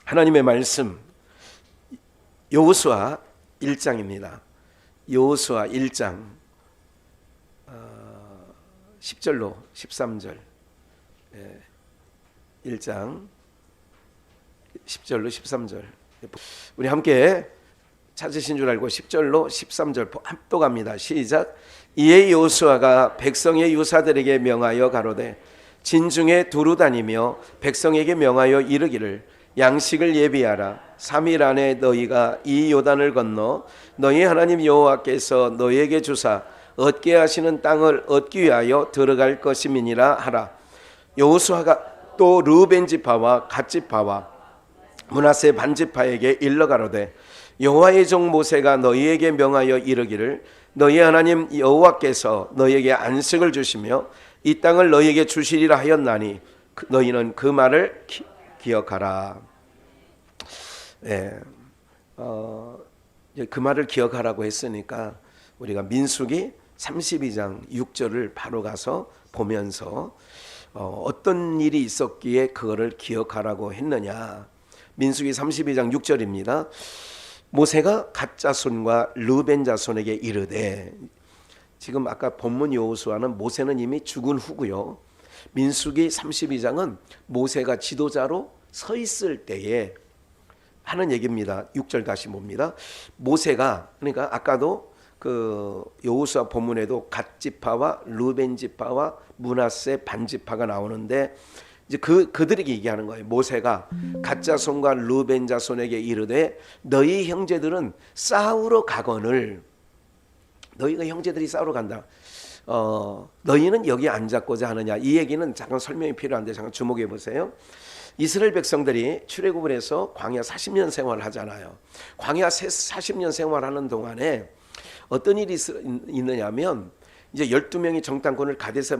하나님의 말씀 여호수아 1장입니다. 여호수아 1장 10절로 13절 1장 10절로 13절 우리 함께 찾으신 줄 알고 10절로 13절 합독합니다. 시작. 이에 여호수아가 백성의 유사들에게 명하여 가로되 진중에 두루 다니며 백성에게 명하여 이르기를 양식을 예비하라. 3일 안에 너희가 이 요단을 건너 너희 하나님 여호와께서 너희에게 주사 얻게 하시는 땅을 얻기 위하여 들어갈 것임이니라 하라. 여호수아가 또 르우벤 지파와 갓 지파와 므낫세 반 지파에게 일러 가로되 여호와의 종 모세가 너희에게 명하여 이르기를 너희 하나님 여호와께서 너희에게 안식을 주시며 이 땅을 너희에게 주시리라 하였나니 너희는 그 말을 기억하라. 그 말을 기억하라고 했으니까 우리가 민수기 32장 6절을 바로 가서 보면서 어떤 일이 있었기에 그거를 기억하라고 했느냐. 민수기 32장 6절입니다. 모세가 갓 자손과 르벤 자손에게 이르되, 지금 아까 본문 여호수아는 모세는 이미 죽은 후고요. 민수기 32장은 모세가 지도자로 서 있을 때에 하는 얘기입니다. 6절 다시 봅니다. 모세가, 그러니까 아까도 그 여호수아 본문에도 갓 지파와 르벤 지파와 므낫세 반 지파가 나오는데 이제 그들에게 얘기하는 거예요. 모세가 갓 자손과 르벤 자손에게 이르되 너희 형제들은 싸우러 가거늘, 너희가 형제들이 싸우러 간다. 너희는 여기 앉았고자 하느냐. 이 얘기는 잠깐 설명이 필요한데 잠깐 주목해 보세요. 이스라엘 백성들이 출애굽을 해서 광야 40년 생활을 하잖아요. 광야 40년 생활하는 동안에 어떤 일이 있느냐면 이제 12명이 정탐꾼을 가데스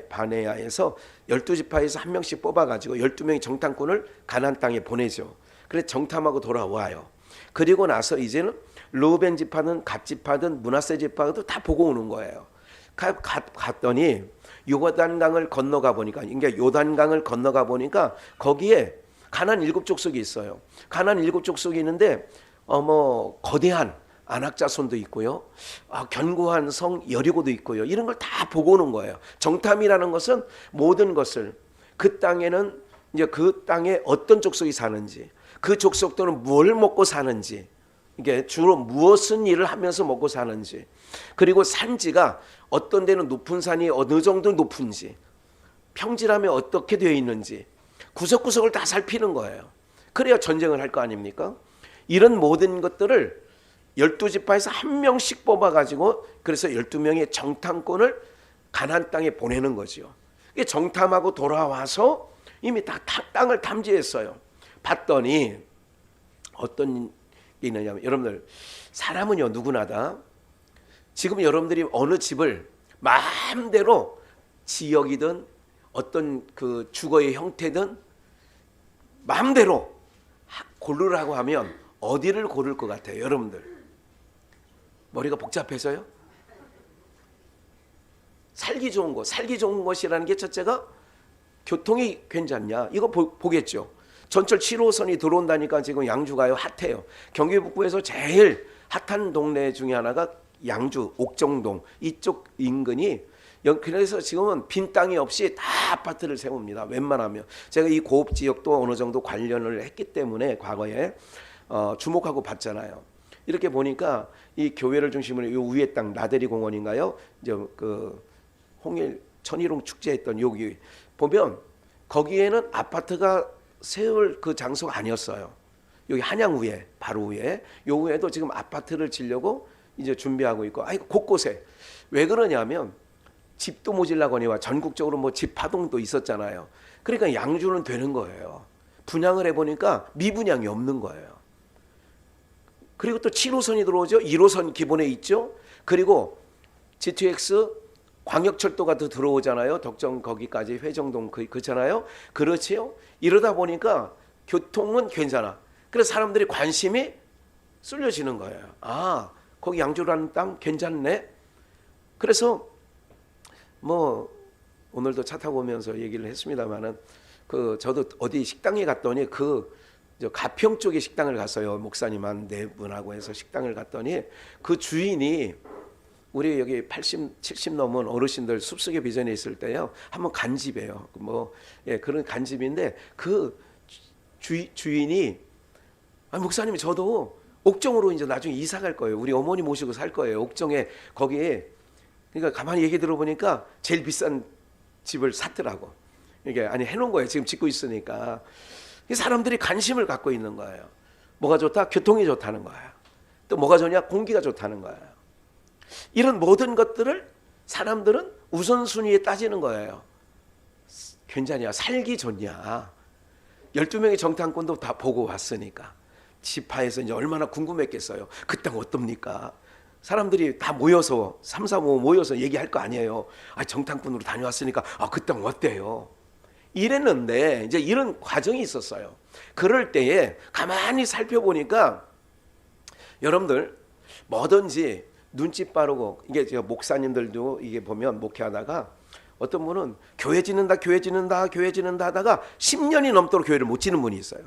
바네아에서 12지파에서 한 명씩 뽑아가지고 12명이 정탐꾼을 가나안 땅에 보내죠. 그래서 정탐하고 돌아와요. 그리고 나서 이제는 르우벤 지파든 갓 지파든 므낫세 지파도 다 보고 오는 거예요. 갔더니 요단강을 건너가 보니까, 그러니까 요단강을 건너가 보니까 거기에 가나안 7족속이 있어요. 가나안 7족속이 있는데 거대한 아낙 자손도 있고요. 견고한 성 여리고도 있고요. 이런 걸 다 보고 오는 거예요. 정탐이라는 것은 모든 것을, 그 땅에는 이제 그 땅에 어떤 족속이 사는지, 그 족속들은 뭘 먹고 사는지, 이게 주로 무엇은 일을 하면서 먹고 사는지, 그리고 산지가 어떤 데는 높은 산이 어느 정도 높은지, 평지라면 어떻게 되어 있는지 구석구석을 다 살피는 거예요. 그래야 전쟁을 할 거 아닙니까? 이런 모든 것들을 12지파에서 한 명씩 뽑아가지고 그래서 12명의 정탐꾼을 가나안 땅에 보내는 거죠. 정탐하고 돌아와서 이미 다 땅을 탐지했어요. 봤더니 어떤 게 있느냐면, 여러분들 사람은요 누구나 다 지금 여러분들이 어느 집을 마음대로 지역이든 어떤 그 주거의 형태든 마음대로 고르라고 하면 어디를 고를 것 같아요? 여러분들 머리가 복잡해서요? 살기 좋은 곳, 살기 좋은 곳이라는 게 첫째가 교통이 괜찮냐, 이거 보겠죠. 전철 7호선이 들어온다니까 지금 양주가요 핫해요. 경기 북부에서 제일 핫한 동네 중에 하나가 양주 옥정동 이쪽 인근이, 그래서 지금은 빈 땅이 없이 다 아파트를 세웁니다. 웬만하면 제가 이 고업 지역도 어느 정도 관련을 했기 때문에 과거에 주목하고 봤잖아요. 이렇게 보니까 이 교회를 중심으로 이 위에 땅 나대리 공원인가요? 이제 그 홍일 천일홍 축제했던 여기 보면 거기에는 아파트가 세울 그 장소가 아니었어요. 여기 한양 위에 바로 위에, 요 위에도 지금 아파트를 지려고 이제 준비하고 있고, 곳곳에. 왜 그러냐면 집도 모질라거니와 전국적으로 뭐 집 파동도 있었잖아요. 그러니까 양주는 되는 거예요. 분양을 해보니까 미분양이 없는 거예요. 그리고 또 7호선이 들어오죠. 1호선 기본에 있죠. 그리고 GTX 광역철도가 더 들어오잖아요. 덕정 거기까지 회정동 그렇잖아요. 그렇지요. 이러다 보니까 교통은 괜찮아. 그래서 사람들이 관심이 쏠려지는 거예요. 거기 양주라는 땅 괜찮네. 그래서 뭐 오늘도 차 타고 오면서 얘기를 했습니다마는 저도 어디 식당에 갔더니 저 가평 쪽에 식당을 갔어요. 목사님 한 네 분하고 해서 식당을 갔더니 그 주인이 우리 여기 80, 70 넘은 어르신들 숲속의 비전에 있을 때요. 한번 간 집이에요. 그런 간 집인데 그 주인이 목사님 저도 옥정으로 이제 나중에 이사 갈 거예요. 우리 어머니 모시고 살 거예요. 옥정에 거기에 그러니까 가만히 얘기 들어보니까 제일 비싼 집을 샀더라고. 이게 해놓은 거예요. 지금 짓고 있으니까. 사람들이 관심을 갖고 있는 거예요. 뭐가 좋다? 교통이 좋다는 거예요. 또 뭐가 좋냐? 공기가 좋다는 거예요. 이런 모든 것들을 사람들은 우선순위에 따지는 거예요. 괜찮냐? 살기 좋냐? 12명의 정탐꾼도 다 보고 왔으니까. 지파에서 이제 얼마나 궁금했겠어요. 그 땅 어떻습니까? 사람들이 다 모여서 3, 4, 5 모여서 얘기할 거 아니에요. 정탐꾼으로 다녀왔으니까 그 땅 어때요? 이랬는데 이제 이런 과정이 있었어요. 그럴 때에 가만히 살펴보니까 여러분들 뭐든지 눈치 빠르고 이게 제가 목사님들도 이게 보면 목회하다가 어떤 분은 교회 짓는다 하다가 10년이 넘도록 교회를 못 짓는 분이 있어요.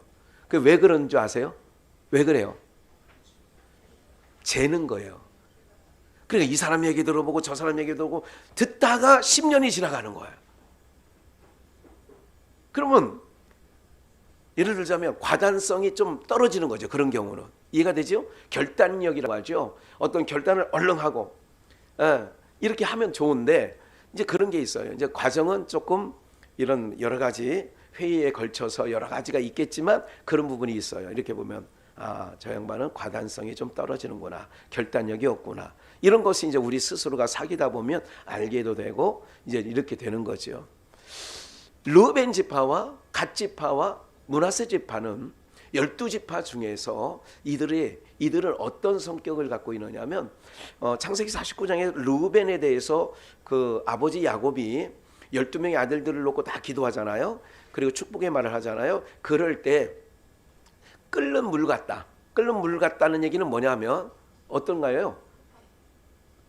그 왜 그런 줄 아세요? 왜 그래요? 재는 거예요. 그러니까 이 사람 얘기 들어보고 저 사람 얘기 들어보고 듣다가 10년이 지나가는 거예요. 그러면 예를 들자면 과단성이 좀 떨어지는 거죠. 그런 경우는 이해가 되죠? 결단력이라고 하죠. 어떤 결단을 얼른 하고 이렇게 하면 좋은데 이제 그런 게 있어요. 이제 과정은 조금 이런 여러 가지 회의에 걸쳐서 여러 가지가 있겠지만 그런 부분이 있어요. 이렇게 보면 저 양반은 과단성이 좀 떨어지는구나, 결단력이 없구나. 이런 것이 이제 우리 스스로가 사귀다 보면 알게도 되고 이제 이렇게 되는 거죠. 르우벤 지파와 갓 지파와 므낫세 지파는 12지파 중에서 이들은 어떤 성격을 갖고 있느냐면 창세기 49장에 르우벤에 대해서 그 아버지 야곱이 12명의 아들들을 놓고 다 기도하잖아요. 그리고 축복의 말을 하잖아요. 그럴 때 끓는 물 같다. 끓는 물 같다는 얘기는 뭐냐면 어떤가요?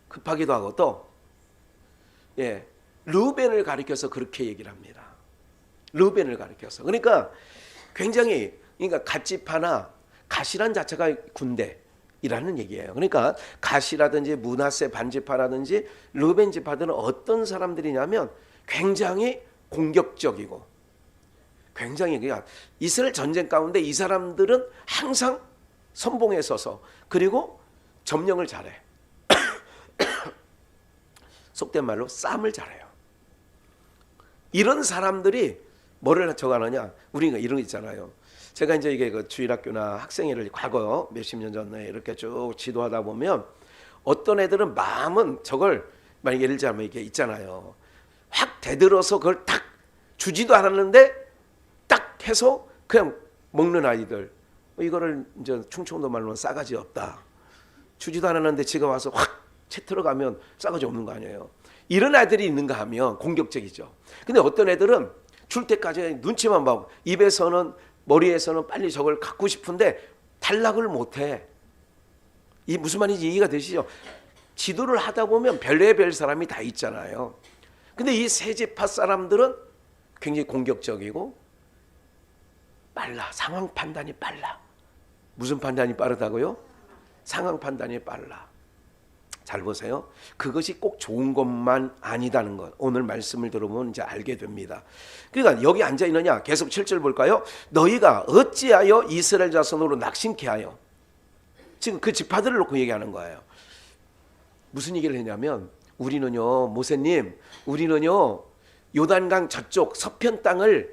급하기도 하고 또 르우벤을 가리켜서 그렇게 얘기를 합니다. 르우벤을 가리켜서. 그러니까 굉장히 갓지파나 갓이란 자체가 군대이라는 얘기예요. 그러니까 갓이라든지 므낫세 반지파라든지 르우벤 지파들은 어떤 사람들이냐면 굉장히 공격적이고 굉장히 이스라엘 전쟁 가운데 이 사람들은 항상 선봉에 서서 그리고 점령을 잘해. 속된 말로 싸움을 잘해요. 이런 사람들이 뭐를 적어하느냐? 우리가 이런 거 있잖아요. 제가 이제 이게 그 주일학교나 학생회를 과거 몇십 년 전에 이렇게 쭉 지도하다 보면 어떤 애들은 마음은 저걸 만약 예를 들자면 이게 있잖아요. 확 대들어서 그걸 딱 주지도 않았는데 딱 해서 그냥 먹는 아이들. 이거를 이제 충청도 말로는 싸가지 없다. 주지도 않았는데 지가 와서 확 채 들어가면 싸가지 없는 거 아니에요. 이런 아이들이 있는가 하면 공격적이죠. 근데 어떤 애들은 줄 때까지 눈치만 봐고 입에서는 머리에서는 빨리 저걸 갖고 싶은데 탈락을 못해. 이 무슨 말인지 이해가 되시죠? 지도를 하다 보면 별의별 사람이 다 있잖아요. 근데 이 세 지파 사람들은 굉장히 공격적이고 빨라. 상황 판단이 빨라. 무슨 판단이 빠르다고요? 상황 판단이 빨라. 잘 보세요. 그것이 꼭 좋은 것만 아니다는 것. 오늘 말씀을 들어보면 이제 알게 됩니다. 그러니까 여기 앉아 있느냐? 계속 7절 볼까요? 너희가 어찌하여 이스라엘 자손으로 낙심케 하여. 지금 그 지파들을 놓고 얘기하는 거예요. 무슨 얘기를 했냐면 우리는요, 모세님, 우리는요, 요단강 저쪽 서편 땅을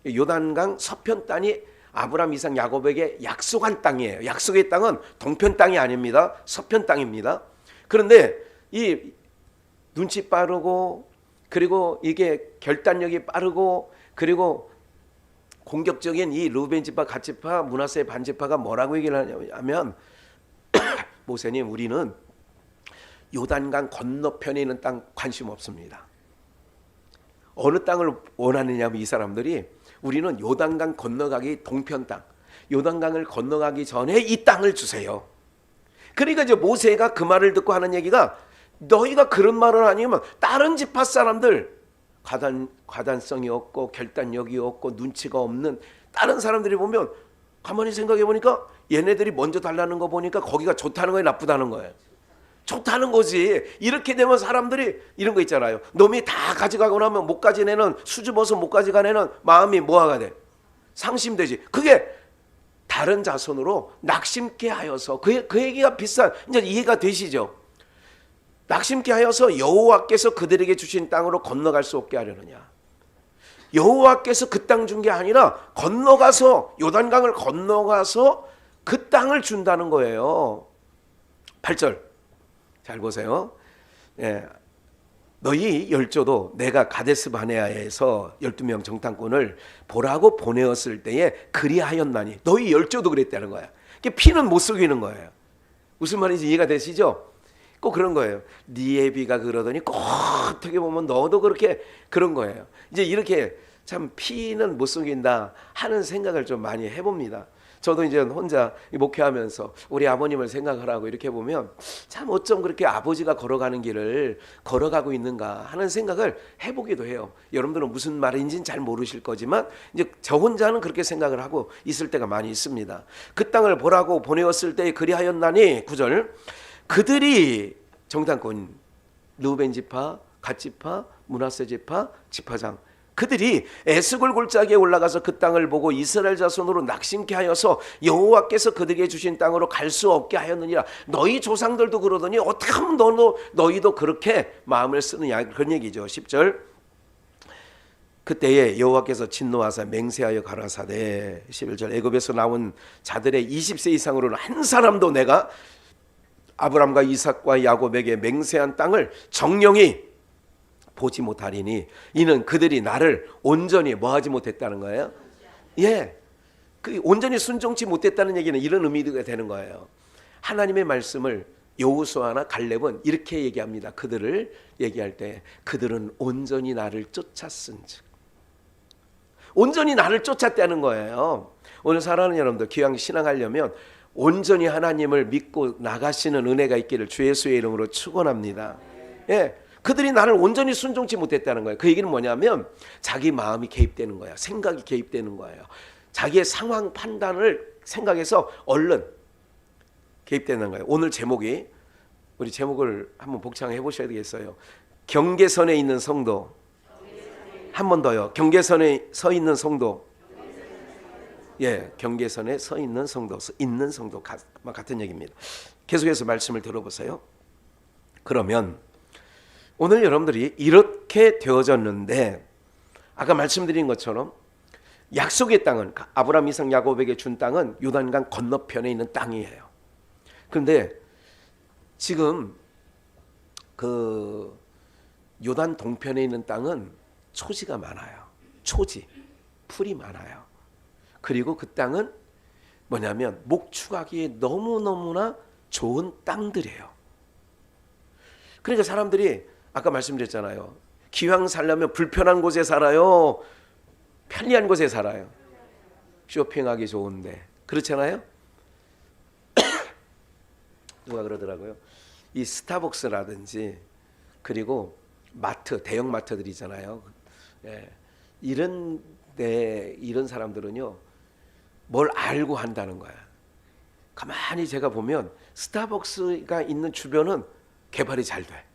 요단강 서편 땅이 아브라함, 이삭, 야곱에게 약속한 땅이에요. 약속의 땅은 동편 땅이 아닙니다. 서편 땅입니다. 그런데 이 눈치 빠르고 그리고 이게 결단력이 빠르고 그리고 공격적인 이 르우벤 지파, 갓 지파, 므낫세 반지파가 뭐라고 얘기를 하냐면 모세님 우리는 요단강 건너편에 있는 땅 관심 없습니다. 어느 땅을 원하느냐면 이 사람들이 우리는 요단강 건너가기 동편 땅, 요단강을 건너가기 전에 이 땅을 주세요. 그러니까 이제 모세가 그 말을 듣고 하는 얘기가 너희가 그런 말을 아니면 다른 지파 사람들 과단성이 없고 결단력이 없고 눈치가 없는 다른 사람들이 보면 가만히 생각해 보니까 얘네들이 먼저 달라는 거 보니까 거기가 좋다는 거예요, 나쁘다는 거예요? 좋다는 거지. 이렇게 되면 사람들이 이런 거 있잖아요. 놈이 다 가져가고 나면 못 가진 애는, 수줍어서 못 가져간 애는 마음이 뭐가 돼? 상심되지. 그게 다른 자손으로 낙심케 하여서, 그 얘기가 비싼, 이제 이해가 되시죠? 낙심케 하여서 여호와께서 그들에게 주신 땅으로 건너갈 수 없게 하려느냐. 여호와께서 그 땅 준 게 아니라 건너가서, 요단강을 건너가서 그 땅을 준다는 거예요. 8절 잘 보세요. 예, 너희 열조도 내가 가데스 바네아에서 12명 정탐꾼을 보라고 보내었을 때에 그리하였나니. 너희 열조도 그랬다는 거야. 피는 못 속이는 거예요. 무슨 말인지 이해가 되시죠? 꼭 그런 거예요. 니에비가 그러더니 꼭 어떻게 보면 너도 그렇게 그런 거예요. 이제 이렇게 참 피는 못 속인다 하는 생각을 좀 많이 해봅니다. 저도 이제 혼자 목회하면서 우리 아버님을 생각하라고 이렇게 보면 참 어쩜 그렇게 아버지가 걸어가는 길을 걸어가고 있는가 하는 생각을 해보기도 해요. 여러분들은 무슨 말인지는 잘 모르실 거지만 이제 저 혼자는 그렇게 생각을 하고 있을 때가 많이 있습니다. 그 땅을 보라고 보내었을 때 그리하였나니 9절 그들이 정탐꾼 르우벤 지파, 갓 지파, 므낫세 지파, 지파장 그들이 에스골 골짜기에 올라가서 그 땅을 보고 이스라엘 자손으로 낙심케 하여서 여호와께서 그들에게 주신 땅으로 갈 수 없게 하였느니라. 너희 조상들도 그러더니 어떻게 하면 너희도 그렇게 마음을 쓰느냐, 그런 얘기죠. 10절 그때에 여호와께서 진노하사 맹세하여 가라사대 11절 애굽에서 나온 자들의 20세 이상으로는 한 사람도 내가 아브람과 이삭과 야곱에게 맹세한 땅을 정령이 보지 못하리니 이는 그들이 나를 온전히 뭐하지 못했다는 거예요. 예, 그 온전히 순종치 못했다는 얘기는 이런 의미가 되는 거예요. 하나님의 말씀을 여호수아나 갈렙은 이렇게 얘기합니다. 그들을 얘기할 때 그들은 온전히 나를 쫓았은즉, 온전히 나를 쫓았다는 거예요. 오늘 사랑하는 여러분들, 귀한 신앙하려면 온전히 하나님을 믿고 나가시는 은혜가 있기를 주 예수의 이름으로 축원합니다. 예, 그들이 나를 온전히 순종치 못했다는 거예요. 그 얘기는 뭐냐면 자기 마음이 개입되는 거예요. 생각이 개입되는 거예요. 자기의 상황 판단을 생각해서 얼른 개입되는 거예요. 오늘 제목이, 우리 제목을 한번 복창해 보셔야 되겠어요. 경계선에 있는 성도. 한 번 더요. 경계선에 서 있는 성도. 예, 경계선에 서 있는 성도, 있는 성도 같은 얘기입니다. 계속해서 말씀을 들어보세요. 그러면 오늘 여러분들이 이렇게 되어졌는데 아까 말씀드린 것처럼 약속의 땅은, 아브라함, 이삭, 야곱에게 준 땅은 요단강 건너편에 있는 땅이에요. 그런데 지금 그 요단 동편에 있는 땅은 초지가 많아요. 초지, 풀이 많아요. 그리고 그 땅은 뭐냐면 목축하기에 너무너무나 좋은 땅들이에요. 그러니까 사람들이 아까 말씀드렸잖아요. 기왕 살려면 불편한 곳에 살아요, 편리한 곳에 살아요? 쇼핑하기 좋은데. 그렇잖아요. 누가 그러더라고요. 이 스타벅스라든지 그리고 마트, 대형 마트들이잖아요. 예, 이런 사람들은요 뭘 알고 한다는 거야. 가만히 제가 보면 스타벅스가 있는 주변은 개발이 잘 돼.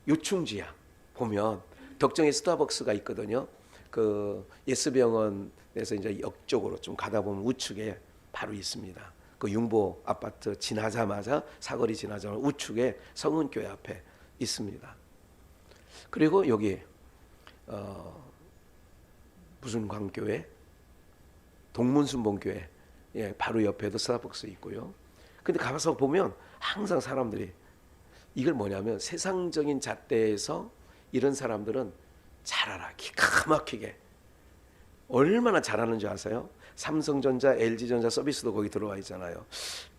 요충지야. 보면 덕정에 스타벅스가 있거든요. 그 예스병원에서 이제 역쪽으로 좀 가다 보면 우측에 바로 있습니다. 그 융보 아파트 지나자마자, 사거리 지나자마자 우측에 성은교회 앞에 있습니다. 그리고 여기 무슨 광교회, 동문순봉교회, 예, 바로 옆에도 스타벅스 있고요. 근데 가서 보면 항상 사람들이 이걸 뭐냐면 세상적인 잣대에서 이런 사람들은 잘 알아. 기가 막히게. 얼마나 잘하는 줄 아세요? 삼성전자, LG전자 서비스도 거기 들어와 있잖아요.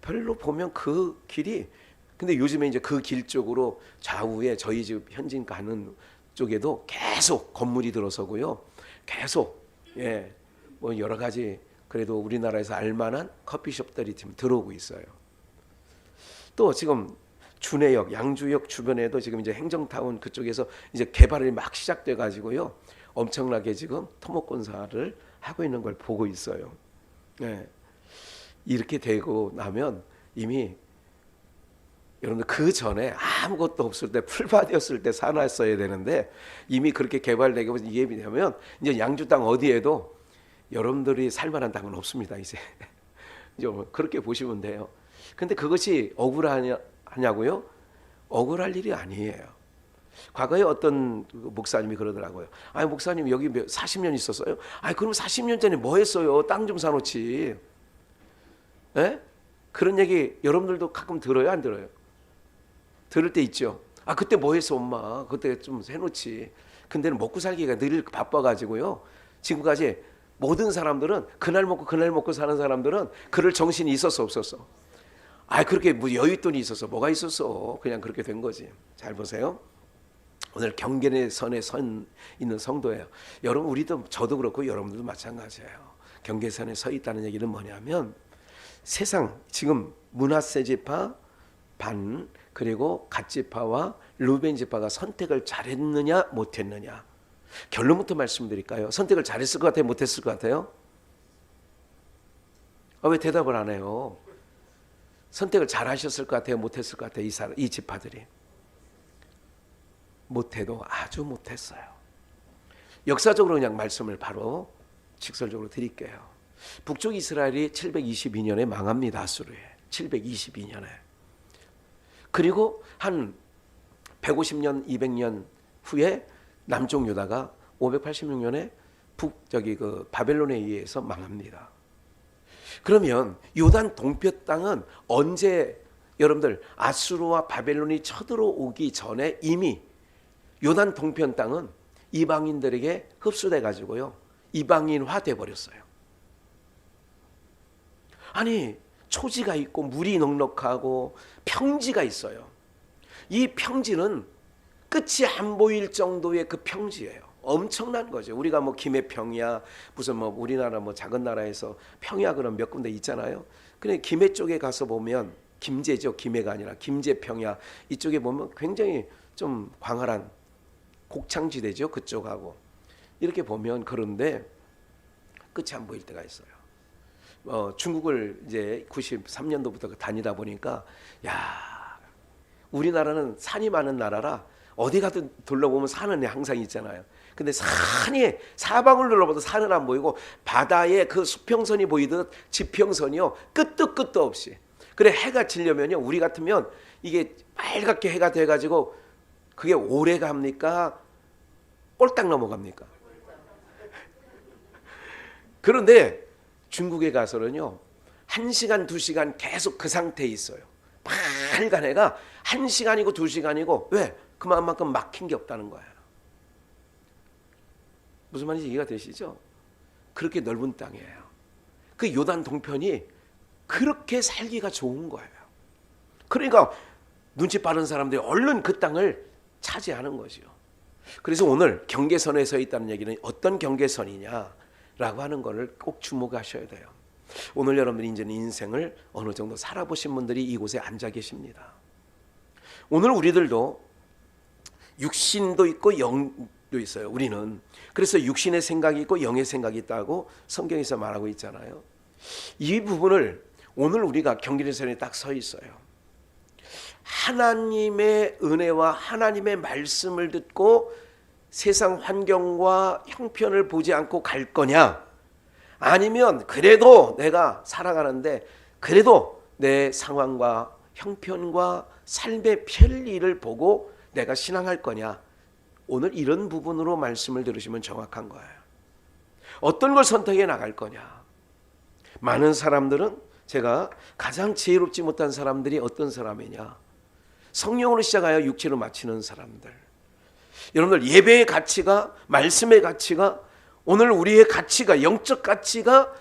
별로 보면 그 길이, 근데 요즘에 이제 그 길 쪽으로 좌우에 저희 집 현진 가는 쪽에도 계속 건물이 들어서고요. 계속, 예, 뭐 여러 가지 그래도 우리나라에서 알만한 커피숍들이 지금 들어오고 있어요. 또 지금 준해역, 양주역 주변에도 지금 이제 행정타운 그쪽에서 이제 개발이 막 시작돼 가지고요. 엄청나게 지금 토목공사를 하고 있는 걸 보고 있어요. 네. 이렇게 되고 나면 이미 여러분들 그 전에 아무것도 없을 때 풀밭이었을 때 사놨어야 되는데 이미 그렇게 개발되고 이게 되면 이제 양주 땅 어디에도 여러분들이 살만한 땅은 없습니다. 이제 그렇게 보시면 돼요. 근데 그것이 억울하냐고요? 억울할 일이 아니에요. 과거에 어떤 목사님이 그러더라고요. 아니 목사님 여기 40년 있었어요? 아니 그럼 40년 전에 뭐 했어요? 땅 좀 사놓지. 에? 그런 얘기 여러분들도 가끔 들어요? 안 들어요? 들을 때 있죠. 아 그때 뭐 했어 엄마? 그때 좀 해놓지. 근데는 먹고 살기가 늘 바빠가지고요. 지금까지 모든 사람들은 그날 먹고 사는 사람들은 그럴 정신이 있었어 없었어? 아 그렇게 뭐 여윳돈이 있었어? 뭐가 있었어? 그냥 그렇게 된 거지. 잘 보세요. 오늘 경계의 선에 선 있는 성도예요. 여러분 우리도 저도 그렇고 여러분들도 마찬가지예요. 경계선에 서 있다는 얘기는 뭐냐면 세상 지금 므낫세 지파 반 그리고 갓 지파와 루벤 지파가 선택을 잘했느냐 못했느냐. 결론부터 말씀드릴까요? 선택을 잘했을 것 같아요? 못했을 것 같아요? 왜 대답을 안 해요? 선택을 잘하셨을 것 같아요? 못했을 것 같아요? 이 지파들이 못해도 아주 못했어요. 역사적으로 그냥 말씀을 바로 직설적으로 드릴게요. 북쪽 이스라엘이 722년에 망합니다. 아수르에 722년에. 그리고 한 150년 200년 후에 남쪽 유다가 586년에 바벨론에 의해서 망합니다. 그러면 요단 동편 땅은 언제 여러분들 아수르와 바벨론이 쳐들어오기 전에 이미 요단 동편 땅은 이방인들에게 흡수돼 가지고요. 이방인화 돼 버렸어요. 아니 초지가 있고 물이 넉넉하고 평지가 있어요. 이 평지는 끝이 안 보일 정도의 그 평지예요. 엄청난 거죠. 우리가 뭐 김해평야 무슨 뭐 우리나라 뭐 작은 나라에서 평야 그런 몇 군데 있잖아요. 근데 김해 쪽에 가서 보면 김제죠. 김해가 아니라 김제평야 이쪽에 보면 굉장히 좀 광활한 곡창지대죠. 그쪽하고 이렇게 보면 그런데 끝이 안 보일 때가 있어요. 중국을 이제 93년도부터 다니다 보니까 야 우리나라는 산이 많은 나라라 어디 가든 둘러보면 산은 항상 있잖아요. 근데 산이 사방을 둘러봐도 산은 안 보이고 바다에 그 수평선이 보이듯 지평선이요 끝도 없이. 그래 해가 지려면요 우리 같으면 이게 빨갛게 해가 돼가지고 그게 오래 갑니까? 꼴딱 넘어갑니까? 그런데 중국에 가서는요 1시간 2시간 계속 그 상태에 있어요. 빨간 해가 1시간이고 2시간이고 왜? 그만큼 막힌 게 없다는 거예요. 무슨 말인지 이해가 되시죠? 그렇게 넓은 땅이에요. 그 요단 동편이 그렇게 살기가 좋은 거예요. 그러니까 눈치 빠른 사람들이 얼른 그 땅을 차지하는 거죠. 그래서 오늘 경계선에 서 있다는 얘기는 어떤 경계선이냐라고 하는 것을 꼭 주목하셔야 돼요. 오늘 여러분들이 이제 인생을 어느 정도 살아보신 분들이 이곳에 앉아 계십니다. 오늘 우리들도 육신도 있고 영도 있어요. 우리는 그래서 육신의 생각이 있고 영의 생각이 있다고 성경에서 말하고 있잖아요. 이 부분을 오늘 우리가 경계선에 딱 서 있어요. 하나님의 은혜와 하나님의 말씀을 듣고 세상 환경과 형편을 보지 않고 갈 거냐, 아니면 그래도 내가 살아가는데 그래도 내 상황과 형편과 삶의 편리를 보고 내가 신앙할 거냐. 오늘 이런 부분으로 말씀을 들으시면 정확한 거예요. 어떤 걸 선택해 나갈 거냐. 많은 사람들은 제가 가장 지혜롭지 못한 사람들이 어떤 사람이냐, 성령으로 시작하여 육체로 마치는 사람들. 여러분들 예배의 가치가, 말씀의 가치가, 오늘 우리의 가치가, 영적 가치가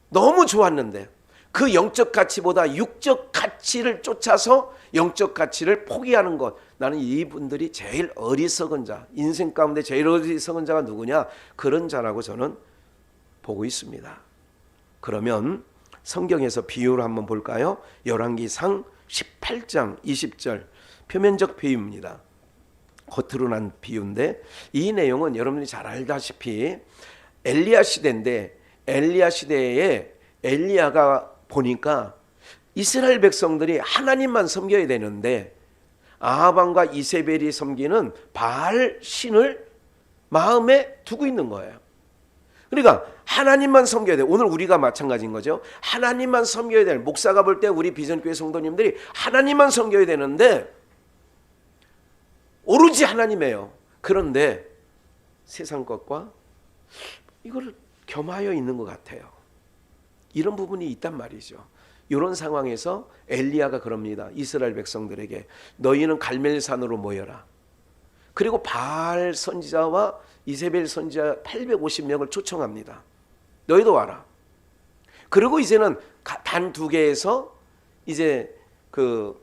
너무 좋았는데 그 영적 가치보다 육적 가치를 쫓아서 영적 가치를 포기하는 것. 나는 이분들이 제일 어리석은 자, 인생 가운데 제일 어리석은 자가 누구냐, 그런 자라고 저는 보고 있습니다. 그러면 성경에서 비유를 한번 볼까요? 열왕기상 18장 20절 표면적 비유입니다. 겉으로 난 비유인데 이 내용은 여러분들이 잘 알다시피 엘리야 시대인데 엘리야 시대에 엘리야가 보니까 이스라엘 백성들이 하나님만 섬겨야 되는데 아합 왕과 이세벨이 섬기는 바알 신을 마음에 두고 있는 거예요. 그러니까 하나님만 섬겨야 돼. 오늘 우리가 마찬가지인 거죠. 하나님만 섬겨야 될, 목사가 볼 때 우리 비전교회 성도님들이 하나님만 섬겨야 되는데 오로지 하나님이에요. 그런데 세상 것과 이걸 겸하여 있는 것 같아요. 이런 부분이 있단 말이죠. 이런 상황에서 엘리야가 그럽니다. 이스라엘 백성들에게 너희는 갈멜산으로 모여라. 그리고 바알 선지자와 이세벨 선지자 850명을 초청합니다. 너희도 와라. 그리고 이제는 단 두 개에서 이제 그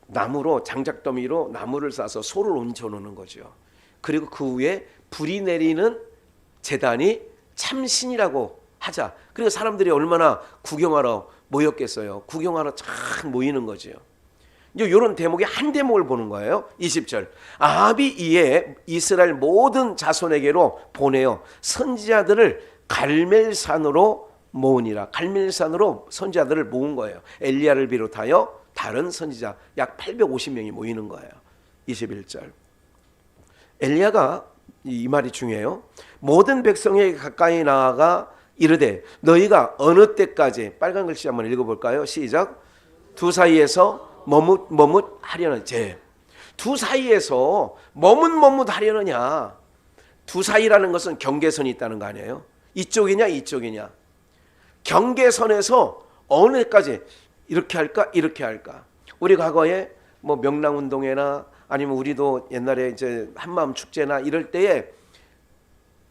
나무로 장작더미로 나무를 싸서 소를 얹혀놓는 거죠. 그리고 그 위에 불이 내리는 제단이 참신이라고 하자. 그리고 사람들이 얼마나 구경하러 모였겠어요. 구경하러 쫙 모이는 거죠. 이제 이런 대목의 한 대목을 보는 거예요. 20절. 아합이 이에 이스라엘 모든 자손에게로 보내어 선지자들을 갈멜산으로 모으니라. 갈멜산으로 선지자들을 모은 거예요. 엘리야를 비롯하여 다른 선지자 약 850명이 모이는 거예요. 21절. 엘리야가 이 말이 중요해요. 모든 백성에게 가까이 나아가 이르되 너희가 어느 때까지, 빨간 글씨 한번 읽어볼까요? 시작. 두 사이에서 머뭇하려는 제. 두 사이에서 머뭇하려느냐. 두 사이라는 것은 경계선이 있다는 거 아니에요? 이쪽이냐 이쪽이냐. 경계선에서 어느 때까지 이렇게 할까 이렇게 할까. 우리 과거에 뭐 명랑운동회나 아니면 우리도 옛날에 이제 한마음 축제나 이럴 때에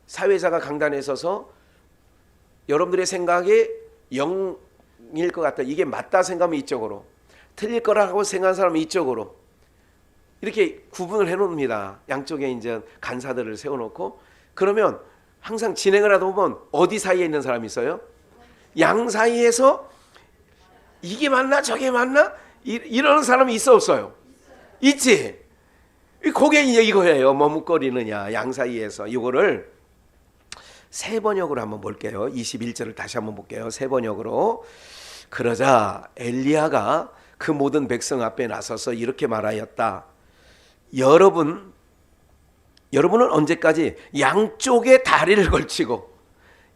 사회자가 강단에 서서 여러분들의 생각이 0일 것 같다. 이게 맞다 생각하면 이쪽으로, 틀릴 거라고 생각하는 사람은 이쪽으로 이렇게 구분을 해놓습니다. 양쪽에 이제 간사들을 세워놓고 그러면 항상 진행을 하다 보면 어디 사이에 있는 사람이 있어요? 양 사이에서 이게 맞나 저게 맞나 이러는 사람이 있어 없어요? 있지. 그게 이거예요. 머뭇거리느냐 양 사이에서. 이거를 세 번역으로 한번 볼게요. 21절을 다시 한번 볼게요. 세 번역으로. 그러자 엘리야가 그 모든 백성 앞에 나서서 이렇게 말하였다. 여러분은 언제까지 양쪽에 다리를 걸치고,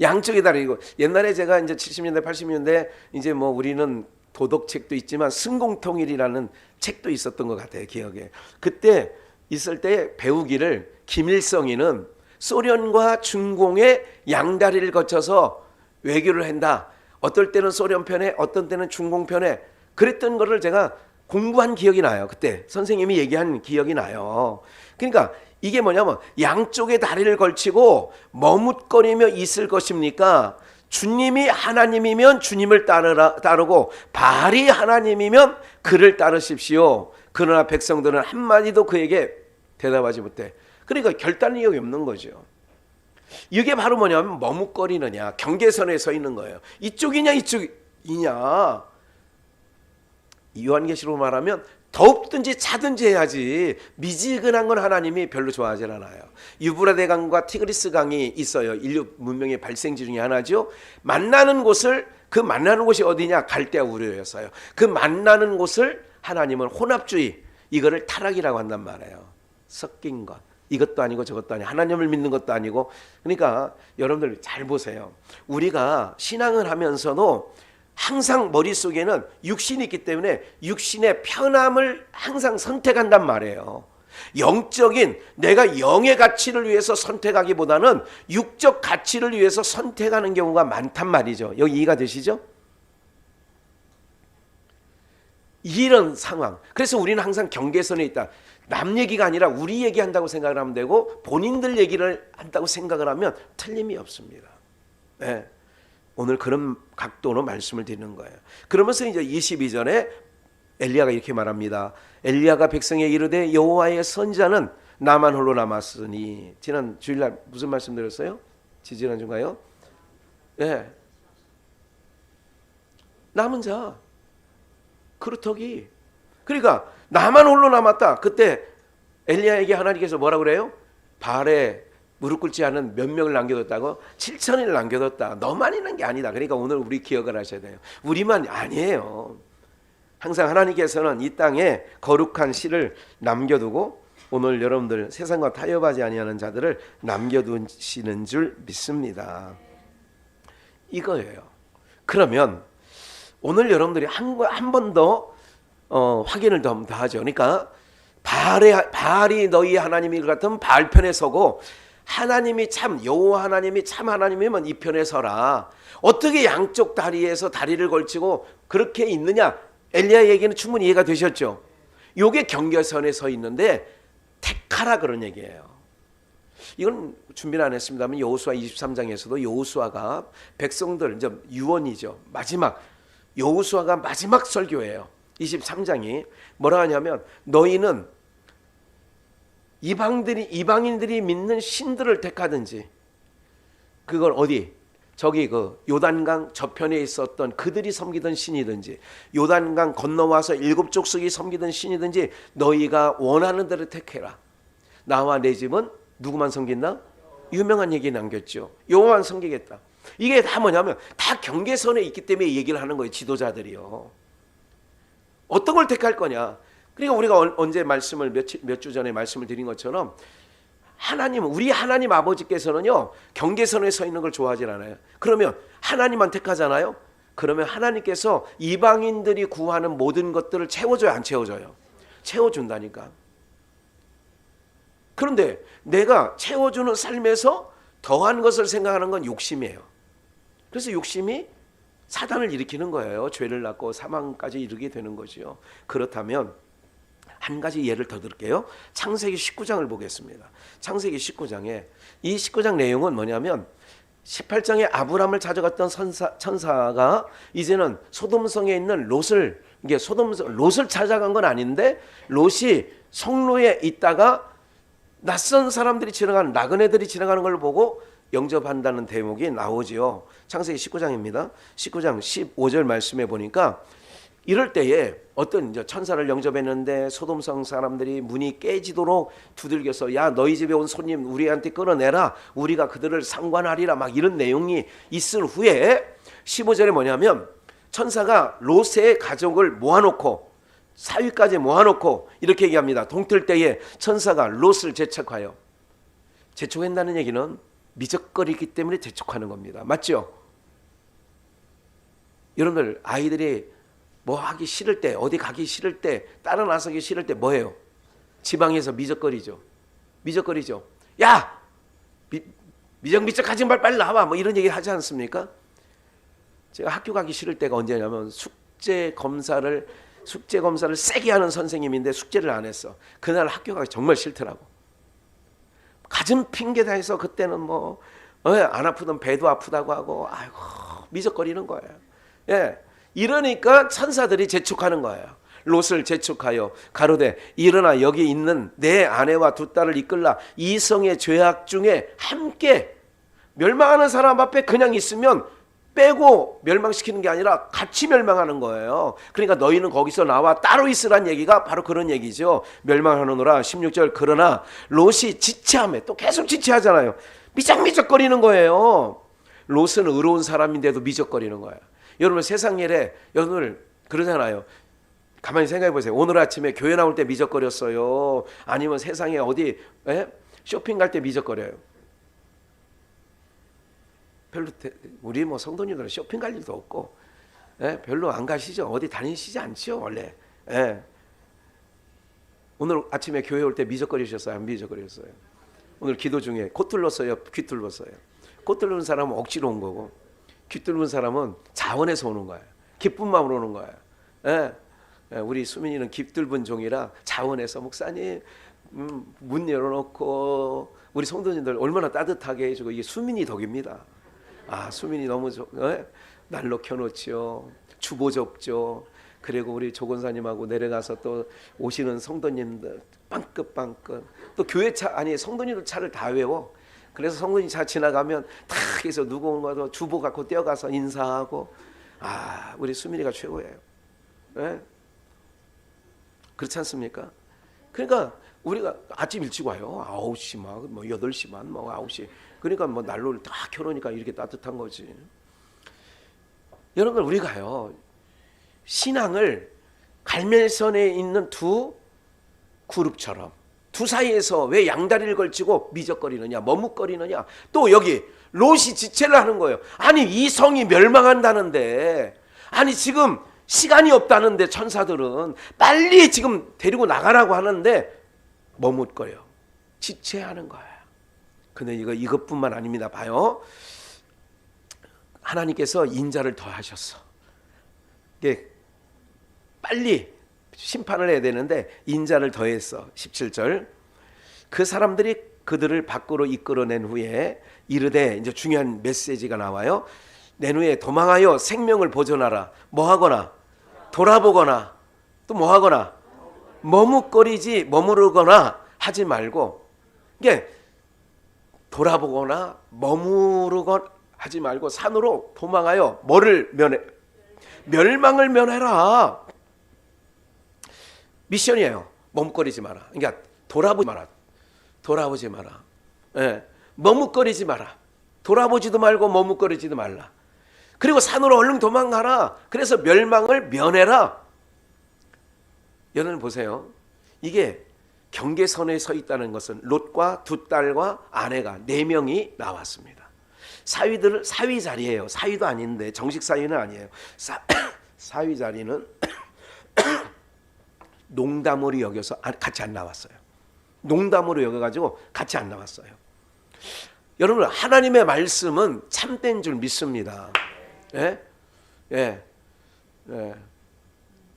양쪽에 다리고, 옛날에 제가 이제 70년대 80년대 이제 뭐 우리는 도덕책도 있지만 승공통일이라는 책도 있었던 것 같아요. 기억에. 그때 있을 때 배우기를 김일성이는 소련과 중공의 양다리를 거쳐서 외교를 한다. 어떨 때는 소련 편에 어떤 때는 중공 편에 그랬던 거를 제가 공부한 기억이 나요. 그때 선생님이 얘기한 기억이 나요. 그러니까 이게 뭐냐면 양쪽에 다리를 걸치고 머뭇거리며 있을 것입니까? 주님이 하나님이면 주님을 따르고 바알이 하나님이면 그를 따르십시오. 그러나 백성들은 한마디도 그에게 대답하지 못해. 그러니까 결단력이 없는 거죠. 이게 바로 뭐냐면 머뭇거리느냐, 경계선에 서 있는 거예요. 이쪽이냐 이쪽이냐. 요한계시로 말하면 더욱든지 차든지 해야지 미지근한 건 하나님이 별로 좋아하지 않아요. 유브라데 강과 티그리스 강이 있어요. 인류 문명의 발생지 중에 하나죠. 만나는 곳이 어디냐? 갈대아 우르였어요. 그 만나는 곳을 하나님은 혼합주의, 이거를 타락이라고 한단 말이에요. 섞인 것. 이것도 아니고 저것도 아니고 하나님을 믿는 것도 아니고. 그러니까 여러분들 잘 보세요. 우리가 신앙을 하면서도 항상 머릿속에는 육신이 있기 때문에 육신의 편함을 항상 선택한단 말이에요. 영적인 내가 영의 가치를 위해서 선택하기보다는 육적 가치를 위해서 선택하는 경우가 많단 말이죠. 여기 이해가 되시죠? 이런 상황. 그래서 우리는 항상 경계선에 있다. 남 얘기가 아니라 우리 얘기한다고 생각을 하면 되고 본인들 얘기를 한다고 생각을 하면 틀림이 없습니다. 네. 오늘 그런 각도로 말씀을 드리는 거예요. 그러면서 이제 22절에 엘리야가 이렇게 말합니다. 엘리야가 백성에 이르되 여호와의 선지자는 나만 홀로 남았으니. 지난 주일날 무슨 말씀 드렸어요? 지지난주인가요? 네. 남은 자 그루터기. 그러니까 나만 홀로 남았다. 그때 엘리야에게 하나님께서 뭐라고 그래요? 바알에 무릎 꿇지 않은 몇 명을 남겨뒀다고? 7천을 남겨뒀다. 너만 있는 게 아니다. 그러니까 오늘 우리 기억을 하셔야 돼요. 우리만 아니에요. 항상 하나님께서는 이 땅에 거룩한 씨를 남겨두고 오늘 여러분들 세상과 타협하지 아니하는 자들을 남겨두시는 줄 믿습니다. 이거예요. 그러면 오늘 여러분들이 한 번 더 확인을 더 하죠. 그러니까 바알이 너희 하나님이 같은 바알 편에 서고 하나님이 참 여호와 하나님이 참 하나님이면 이 편에 서라. 어떻게 양쪽 다리에서 다리를 걸치고 그렇게 있느냐? 엘리야 얘기는 충분히 이해가 되셨죠? 요게 경계선에 서 있는데 택하라 그런 얘기예요. 이건 준비는 안 했습니다만 여호수아 23장에서도 여호수아가 백성들 이제 유언이죠. 마지막 여호수아가 마지막 설교예요. 23장이 뭐라 하냐면 너희는 이방인들이 믿는 신들을 택하든지 그걸 어디 저기 그 요단강 저편에 있었던 그들이 섬기던 신이든지 요단강 건너와서 일곱 족속이 섬기던 신이든지 너희가 원하는 대로 택해라. 나와 내 집은 누구만 섬긴다? 유명한 얘기 남겼죠. 여호와만 섬기겠다. 이게 다 뭐냐면 다 경계선에 있기 때문에 얘기를 하는 거예요. 지도자들이요. 어떤 걸 택할 거냐. 그러니까 우리가 언제 말씀을 몇 주 전에 말씀을 드린 것처럼 우리 하나님 아버지께서는요 경계선에 서 있는 걸 좋아하지 않아요. 그러면 하나님만 택하잖아요. 그러면 하나님께서 이방인들이 구하는 모든 것들을 채워줘요, 안 채워줘요? 채워준다니까. 그런데 내가 채워주는 삶에서 더한 것을 생각하는 건 욕심이에요. 그래서 욕심이 사단을 일으키는 거예요. 죄를 낳고 사망까지 이르게 되는 거죠. 그렇다면 한 가지 예를 더 들게요. 창세기 19장을 보겠습니다. 창세기 19장에 이 19장 내용은 뭐냐면 18장에 아브람을 찾아갔던 천사가 이제는 소돔성에 있는 롯을 찾아간 건 아닌데 롯이 성로에 있다가 낯선 사람들이 지나가는 나그네들이 지나가는 걸 보고 영접한다는 대목이 나오지요. 창세기 19장입니다. 19장 15절 말씀에 보니까 이럴 때에 어떤 천사를 영접했는데 소돔성 사람들이 문이 깨지도록 두들겨서 야 너희 집에 온 손님 우리한테 끌어내라 우리가 그들을 상관하리라 막 이런 내용이 있을 후에 15절에 뭐냐면 천사가 롯의 가족을 모아놓고 사위까지 모아놓고 이렇게 얘기합니다. 동틀 때에 천사가 롯을 재촉하여 재촉한다는 얘기는 미적거리기 때문에 재촉하는 겁니다. 맞죠? 여러분들 아이들이 뭐 하기 싫을 때 어디 가기 싫을 때 따라 나서기 싫을 때 뭐예요? 지방에서 미적거리죠. 야 미적미적하지 말 빨리 나와 뭐 이런 얘기 하지 않습니까? 제가 학교 가기 싫을 때가 언제냐면 숙제 검사를 세게 하는 선생님인데 숙제를 안 했어. 그날 학교 가기 정말 싫더라고. 가진 핑계 다 해서 그때는 뭐 안 아프던 배도 아프다고 하고 아이고 미적거리는 거예요. 예. 이러니까 천사들이 재촉하는 거예요. 롯을 재촉하여 가로되 일어나 여기 있는 내 아내와 두 딸을 이끌라. 이성의 죄악 중에 함께 멸망하는 사람 앞에 그냥 있으면 빼고 멸망시키는 게 아니라 같이 멸망하는 거예요. 그러니까 너희는 거기서 나와 따로 있으란 얘기가 바로 그런 얘기죠. 멸망하느라 16절 그러나 롯이 지체하며 또 계속 지체하잖아요. 미적미적거리는 거예요. 롯은 의로운 사람인데도 미적거리는 거예요. 여러분 세상 일에 여러분들 그러잖아요. 가만히 생각해 보세요. 오늘 아침에 교회 나올 때 미적거렸어요? 아니면 세상에 어디 쇼핑 갈 때 미적거려요? 별로 우리 뭐 성도님들은 쇼핑 갈 일도 없고 별로 안 가시죠. 어디 다니시지 않죠 원래. 오늘 아침에 교회 올 때 미적거리셨어요? 안 미적거리셨어요? 오늘 기도 중에 코 뚫렸어요? 귀 뚫렸어요? 코 뚫는 사람은 억지로 온 거고 귀 뚫는 사람은 자원에서 오는 거예요. 기쁜 마음으로 오는 거예요. 우리 수민이는 깃들분 종이라 자원에서 목사님 문 열어놓고 우리 성도님들 얼마나 따뜻하게 해주고 이게 수민이 덕입니다. 수민이 너무 난로 켜놓죠. 주보 접죠. 그리고 우리 조건사님하고 내려가서 또 오시는 성도님들 빵긋빵긋 또 교회 차 성도님들 차를 다 외워. 그래서 성도님 차 지나가면 다 해서 누구 오는 거도 주보 갖고 뛰어가서 인사하고 우리 수민이가 최고예요. 그렇지 않습니까? 그러니까 우리가 아침 일찍 와요. 9시 막 뭐 8시만 뭐 9시. 그러니까 뭐 난로를 딱 켜놓으니까 이렇게 따뜻한 거지. 여러분 우리가요. 신앙을 갈멜선에 있는 두 그룹처럼 두 사이에서 왜 양다리를 걸치고 미적거리느냐 머뭇거리느냐. 또 여기 롯이 지체를 하는 거예요. 아니 이 성이 멸망한다는데 아니 지금 시간이 없다는데 천사들은 빨리 지금 데리고 나가라고 하는데 머뭇거려. 지체하는 거예요. 근데 이것뿐만 아닙니다. 봐요. 하나님께서 인자를 더하셨어. 이게 빨리 심판을 해야 되는데 인자를 더했어. 17절. 그 사람들이 그들을 밖으로 이끌어낸 후에 이르되 이제 중요한 메시지가 나와요. 낸 후에 도망하여 생명을 보존하라. 뭐 하거나 돌아보거나 또 뭐 하거나 머무르거나 하지 말고 이게 돌아보거나 머무르거나 하지 말고 산으로 도망하여 뭐를 멸망을 면해라. 미션이에요. 머뭇거리지 마라. 그러니까 돌아보지 마라. 예. 머뭇거리지 마라. 돌아보지도 말고 머뭇거리지도 말라. 그리고 산으로 얼른 도망가라. 그래서 멸망을 면해라. 여러분 보세요. 이게 경계선에 서 있다는 것은 롯과 두 딸과 아내가 4명이 나왔습니다. 사위 자리예요. 사위도 아닌데 정식 사위는 아니에요. 사위 자리는 농담으로 여겨서 같이 안 나왔어요. 농담으로 여겨가지고 같이 안 나왔어요. 여러분 하나님의 말씀은 참된 줄 믿습니다. 예? 예. 예.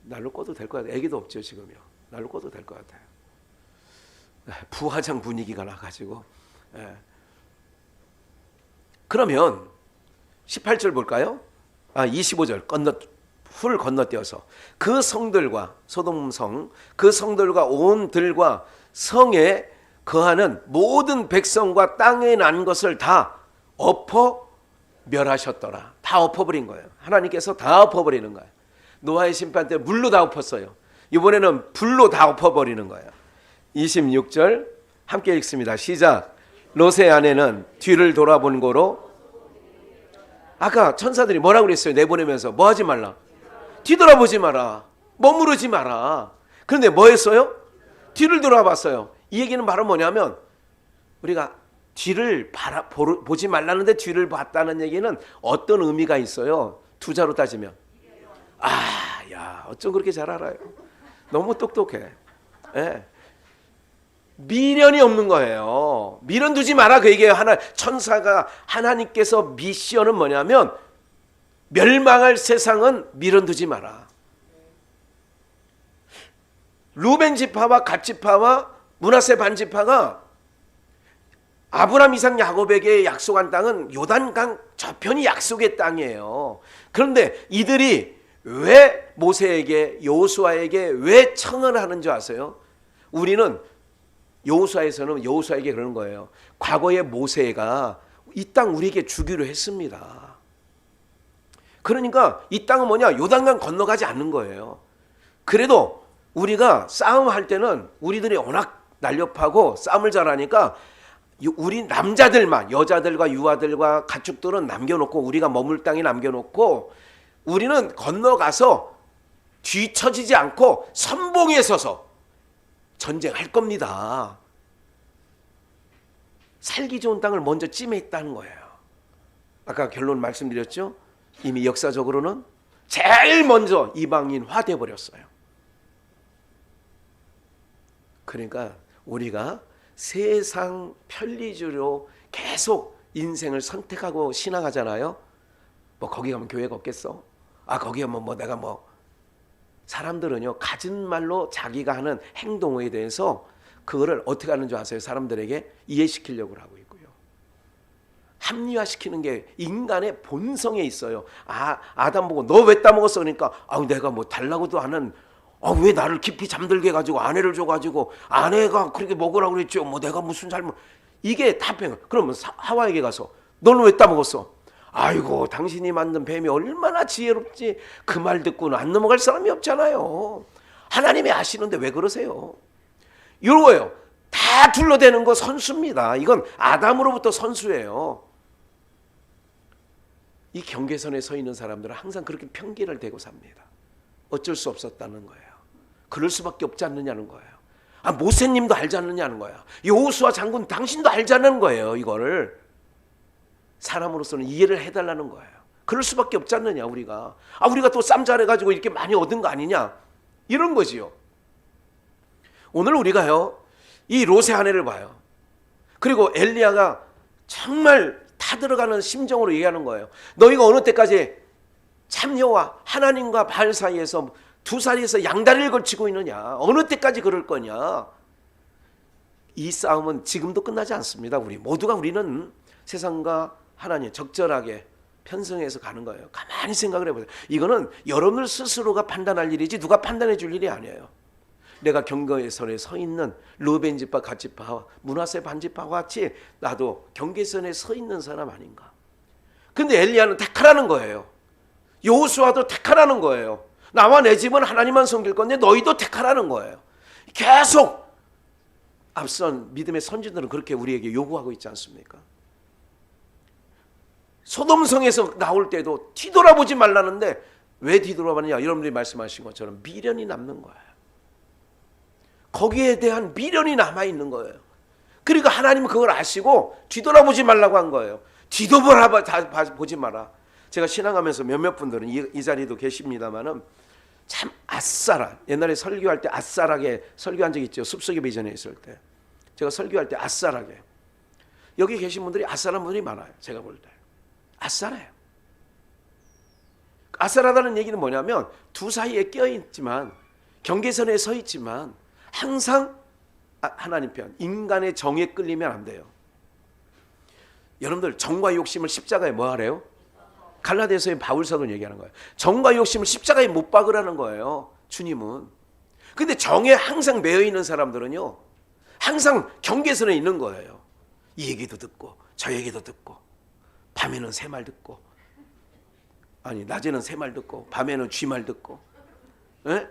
날로 꺼도 될 것 같아요. 애기도 없죠 지금요. 날로 꺼도 될 것 같아요. 부화장 분위기가 나가지고. 예. 그러면 18절 볼까요? 25절 훌 건너뛰어서 그 성들과 소돔성 그 성들과 온 들과 성에 거하는 모든 백성과 땅에 난 것을 다 엎어 멸하셨더라. 다 엎어버린 거예요. 하나님께서 다 엎어버리는 거예요. 노아의 심판 때 물로 다 엎었어요. 이번에는 불로 다 엎어버리는 거예요. 26절 함께 읽습니다. 시작. 롯의 아내는 뒤를 돌아본 거로 아까 천사들이 뭐라고 그랬어요? 내보내면서 뭐 하지 말라? 뒤돌아보지 마라. 머무르지 마라. 그런데 뭐 했어요? 뒤를 돌아봤어요. 이 얘기는 바로 뭐냐면 우리가 뒤를 보지 말라는데 뒤를 봤다는 얘기는 어떤 의미가 있어요? 투자로 따지면 야 어쩜 그렇게 잘 알아요? 너무 똑똑해. 예. 미련이 없는 거예요. 미련 두지 마라 그 얘기예요. 천사가 하나님께서 미션은 뭐냐면 멸망할 세상은 미련 두지 마라. 루벤 지파와 갓 지파와 므낫세 반 지파가 아브라함 이삭 야곱에게 약속한 땅은 요단강 저편이 약속의 땅이에요. 그런데 이들이 왜 모세에게 여호수아에게 왜 청을 하는 줄 아세요? 우리는 여호수아에서는 여호수아에게 그러는 거예요. 과거에 모세가 이 땅 우리에게 주기로 했습니다. 그러니까 이 땅은 뭐냐? 요단강 건너가지 않는 거예요. 그래도 우리가 싸움할 때는 우리들이 워낙 날렵하고 싸움을 잘하니까 우리 남자들만 여자들과 유아들과 가축들은 남겨놓고 우리가 머물 땅에 남겨놓고 우리는 건너가서 뒤처지지 않고 선봉에 서서 전쟁할 겁니다. 살기 좋은 땅을 먼저 찜했다는 거예요. 아까 결론 말씀드렸죠? 이미 역사적으로는 제일 먼저 이방인화 돼버렸어요. 그러니까 우리가 세상 편리주로 계속 인생을 선택하고 신앙하잖아요. 뭐 거기 가면 교회가 없겠어? 거기 가면 뭐 내가 뭐 사람들은요 가진 말로 자기가 하는 행동에 대해서 그거를 어떻게 하는 줄 아세요? 사람들에게 이해시키려고 하고 있고요. 합리화시키는 게 인간의 본성에 있어요. 아담 보고 너 왜 따먹었어? 그러니까 내가 뭐 달라고도 하는 왜 나를 깊이 잠들게 해가지고 아내를 줘가지고 아내가 그렇게 먹으라고 그랬죠. 뭐 내가 무슨 잘못. 이게 답변. 그러면 하와에게 가서 너는 왜 따먹었어? 아이고 당신이 만든 뱀이 얼마나 지혜롭지. 그 말 듣고는 안 넘어갈 사람이 없잖아요. 하나님이 아시는데 왜 그러세요? 이거예요. 다 둘러대는 거 선수입니다. 이건 아담으로부터 선수예요. 이 경계선에 서 있는 사람들은 항상 그렇게 편견을 대고 삽니다. 어쩔 수 없었다는 거예요. 그럴 수밖에 없지 않느냐는 거예요. 모세님도 알지 않느냐는 거예요. 여호수아 장군 당신도 알지 않는 거예요. 이거를 사람으로서는 이해를 해달라는 거예요. 그럴 수밖에 없지 않느냐 우리가. 우리가 또 쌈 잘해가지고 이렇게 많이 얻은 거 아니냐 이런 거지요. 오늘 우리가요 이 롯의 아내를 봐요. 그리고 엘리야가 정말 타들어가는 심정으로 얘기하는 거예요. 너희가 어느 때까지 참 여호와 하나님과 바알 사이에서 두 사이에서 양다리를 걸치고 있느냐. 어느 때까지 그럴 거냐. 이 싸움은 지금도 끝나지 않습니다. 우리 모두가 우리는 세상과 하나님 적절하게 편승해서 가는 거예요. 가만히 생각을 해보세요. 이거는 여러분들 스스로가 판단할 일이지 누가 판단해 줄 일이 아니에요. 내가 경계선에 서 있는 르우벤 지파, 갓 지파, 므낫세 반 지파와 같이 나도 경계선에 서 있는 사람 아닌가. 근데 엘리야는 택하라는 거예요. 여호수아도 택하라는 거예요. 나와 내 집은 하나님만 섬길 건데 너희도 택하라는 거예요. 계속 앞선 믿음의 선지들은 그렇게 우리에게 요구하고 있지 않습니까? 소돔성에서 나올 때도 뒤돌아보지 말라는데 왜 뒤돌아봤느냐? 여러분들이 말씀하신 것처럼 미련이 남는 거예요. 거기에 대한 미련이 남아있는 거예요. 그러니까 하나님은 그걸 아시고 뒤돌아보지 말라고 한 거예요. 뒤돌아보지 마라. 제가 신앙하면서 몇몇 분들은 이 자리도 계십니다만은 참 아싸라. 옛날에 설교할 때 아싸라게 설교한 적 있죠. 숲속의 비전에 있을 때. 제가 설교할 때 아싸라게. 여기 계신 분들이 아싸란 분들이 많아요. 제가 볼 때. 아싸라요. 아싸라다는 얘기는 뭐냐면 두 사이에 껴있지만 경계선에 서 있지만 항상 하나님 편, 인간의 정에 끌리면 안 돼요. 여러분들 정과 욕심을 십자가에 뭐 하래요? 갈라디아서의 바울 사도는 얘기하는 거예요. 정과 욕심을 십자가에 못 박으라는 거예요. 주님은. 근데 정에 항상 매여 있는 사람들은요. 항상 경계선에 있는 거예요. 이 얘기도 듣고 저 얘기도 듣고 밤에는 새 말 듣고 낮에는 새 말 듣고 밤에는 쥐 말 듣고. 예?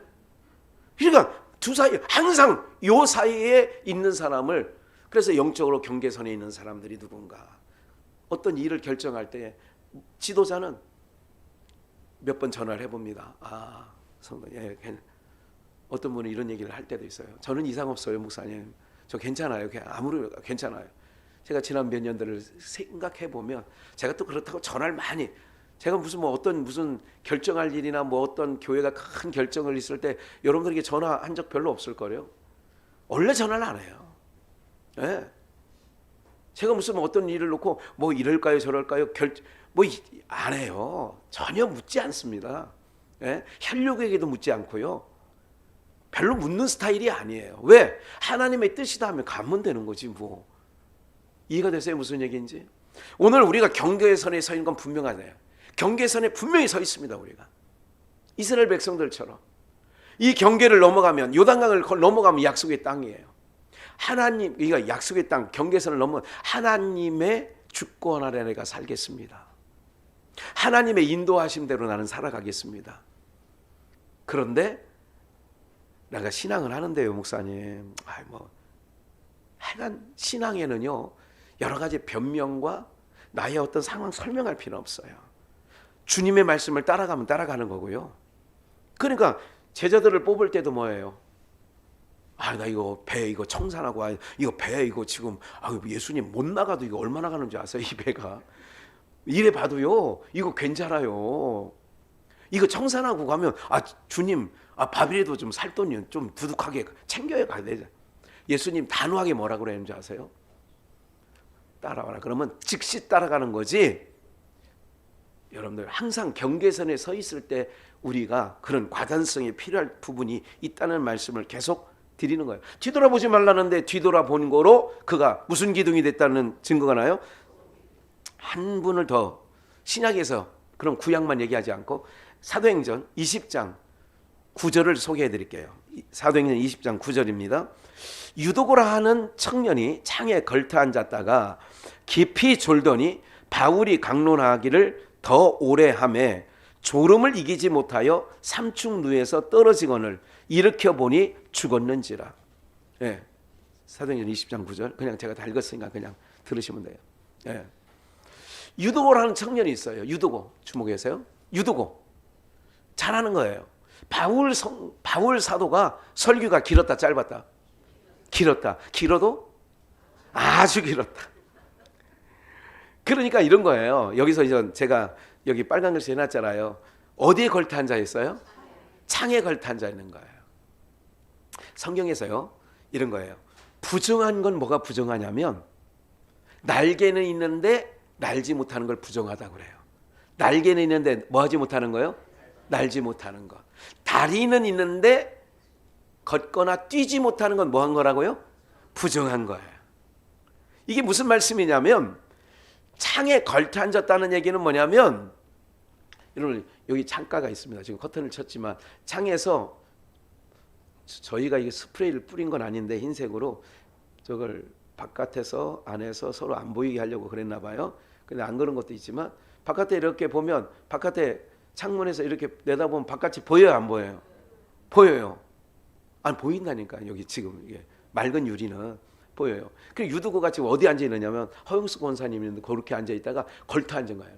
그러니까 두 사이 항상 요 사이에 있는 사람을 그래서 영적으로 경계선에 있는 사람들이 누군가 어떤 일을 결정할 때 지도자는 몇 번 전화를 해봅니다. 성도, 어떤 분이 이런 얘기를 할 때도 있어요. 저는 이상 없어요, 목사님. 저 괜찮아요. 아무리 괜찮아요. 제가 지난 몇 년들을 생각해 보면 제가 또 그렇다고 전화를 많이 제가 무슨 결정할 일이나 어떤 교회가 큰 결정을 있을 때 여러분들에게 전화한 적 별로 없을 거예요. 원래 전화를 안 해요. 예. 제가 어떤 일을 놓고 이럴까요, 저럴까요, 안 해요. 전혀 묻지 않습니다. 예? 혈육에게도 묻지 않고요. 별로 묻는 스타일이 아니에요. 왜? 하나님의 뜻이다 하면 가면 되는 거지 뭐. 이해가 되세요? 무슨 얘기인지? 오늘 우리가 경계선에 서 있는 건 분명하네요. 경계선에 분명히 서 있습니다. 우리가 이스라엘 백성들처럼 이 경계를 넘어가면 요단강을 넘어가면 약속의 땅이에요. 하나님, 이거 약속의 땅, 경계선을 넘어 하나님의 주권 아래 내가 살겠습니다. 하나님의 인도하심대로 나는 살아가겠습니다. 그런데 내가 신앙을 하는데요, 목사님. 하여간 신앙에는요 여러 가지 변명과 나의 어떤 상황 설명할 필요 없어요. 주님의 말씀을 따라가면 따라가는 거고요. 그러니까 제자들을 뽑을 때도 뭐예요? 나 이거 배 이거 청산하고 이거 배 이거 지금 예수님 못 나가도 이거 얼마나 가는지 아세요? 이 배가 이래 봐도요 이거 괜찮아요. 이거 청산하고 가면 주님 밥이라도 좀 살 돈이 좀 두둑하게 챙겨야 가야 되죠. 예수님 단호하게 뭐라고 그랬는지 아세요? 따라와라. 그러면 즉시 따라가는 거지. 여러분들 항상 경계선에 서 있을 때 우리가 그런 과단성이 필요할 부분이 있다는 말씀을 계속 드리는 거예요. 뒤돌아보지 말라는데 뒤돌아본 거로 그가 무슨 기둥이 됐다는 증거가 나요? 한 분을 더 신약에서 그럼 구약만 얘기하지 않고 사도행전 20장 9절을 소개해 드릴게요. 사도행전 20장 9절입니다. 유도고라 하는 청년이 창에 걸터 앉았다가 깊이 졸더니 바울이 강론하기를 더 오래 하매 졸음을 이기지 못하여 삼축루에서 떨어지거늘 일으켜 보니 죽었는지라. 예. 사도행전 20장 9절. 그냥 제가 다 읽었으니까 그냥 들으시면 돼요. 예. 유도고라는 청년이 있어요. 유도고 주목하세요. 유도고 잘하는 거예요. 바울 사도가 설교가 길었다 짧았다? 길었다. 길어도 아주 길었다. 그러니까 이런 거예요. 여기서 이제 제가 여기 빨간 글씨 해놨잖아요. 어디에 걸터 앉아 있어요? 창에 걸터 앉아 있는 거예요. 성경에서요 이런 거예요. 부정한 건 뭐가 부정하냐면 날개는 있는데 날지 못하는 걸 부정하다고 그래요. 날개는 있는데 뭐 하지 못하는 거예요? 날지 못하는 것. 다리는 있는데 걷거나 뛰지 못하는 건 뭐 한 거라고요? 부정한 거예요. 이게 무슨 말씀이냐면 창에 걸터 앉았다는 얘기는 뭐냐면 여러분 여기 창가가 있습니다. 지금 커튼을 쳤지만 창에서 저희가 이게 스프레이를 뿌린 건 아닌데 흰색으로 저걸 바깥에서 안에서 서로 안 보이게 하려고 그랬나 봐요. 근데 안 그런 것도 있지만 바깥에 이렇게 보면 바깥에 창문에서 이렇게 내다보면 바깥이 보여요 안 보여요? 보여요. 안 보인다니까. 여기 지금 이게 맑은 유리는 보여요. 그리고 유두고가 지금 어디 앉아 있느냐면 허영수 권사님이 있는데 그렇게 앉아 있다가 걸터 앉은 거예요.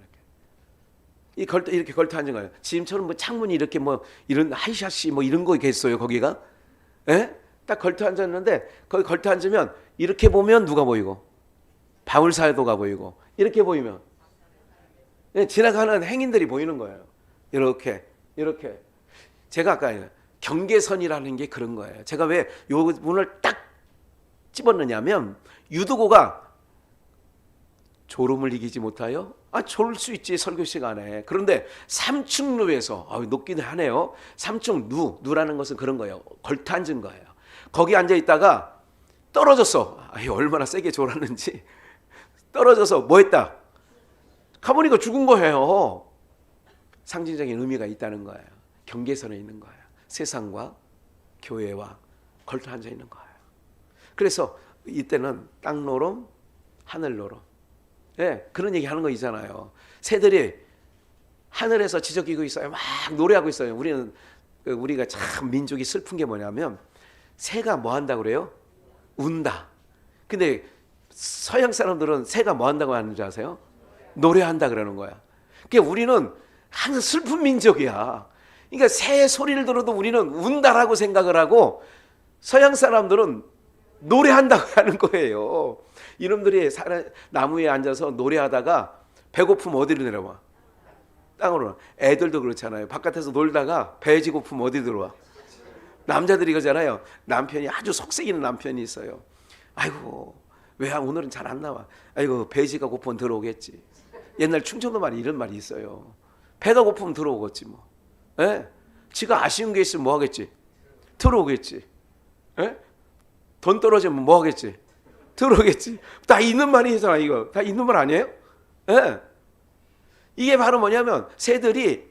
이렇게 걸터 앉은 거예요. 지금처럼 뭐 창문이 이렇게 뭐 이런 하이샷이 뭐 이런 거 있겠어요 거기가? 예? 딱 걸터 앉았는데 거기 걸터 앉으면 이렇게 보면 누가 보이고 바울 사도가 보이고 이렇게 보이면 지나가는 행인들이 보이는 거예요. 이렇게 제가 아까 경계선이라는 게 그런 거예요. 제가 왜 요 문을 딱 집었느냐면 유두고가 졸음을 이기지 못하여 졸을 수 있지 설교 시간에. 그런데 삼축루에서 높긴 하네요. 삼축루라는 것은 그런 거예요. 걸터 앉은 거예요. 거기 앉아 있다가 떨어졌어. 얼마나 세게 졸았는지 떨어져서 뭐 했다? 가보니까 죽은 거예요. 상징적인 의미가 있다는 거예요. 경계선에 있는 거예요. 세상과 교회와 걸터 앉아 있는 거예요. 그래서 이때는 땅노름, 하늘노름. 예, 그런 얘기 하는 거 있잖아요. 새들이 하늘에서 지저귀고 있어요. 막 노래하고 있어요. 우리가 참 민족이 슬픈 게 뭐냐면 새가 뭐 한다고 그래요? 운다. 근데 서양 사람들은 새가 뭐 한다고 하는 줄 아세요? 노래한다 그러는 거야. 그러니까 우리는 항상 슬픈 민족이야. 그러니까 새 소리를 들어도 우리는 운다라고 생각을 하고 서양 사람들은 노래한다고 하는 거예요. 이놈들이 나무에 앉아서 노래하다가 배고프면 어디로 내려와? 땅으로. 애들도 그렇잖아요. 바깥에서 놀다가 배지 고프면 어디 들어와? 남자들이 그러잖아요. 남편이 아주 속색이는 남편이 있어요. 아이고 왜 오늘은 잘 안 나와? 아이고 배지가 고프면 들어오겠지. 옛날 충청도 말이 이런 말이 있어요. 배가 고프면 들어오겠지 뭐. 예? 지가 아쉬운 게 있으면 뭐 하겠지? 들어오겠지. 예? 돈 떨어지면 뭐 하겠지? 들어오겠지. 다 있는 말이잖아 이거. 다 있는 말 아니에요? 예? 이게 바로 뭐냐면 새들이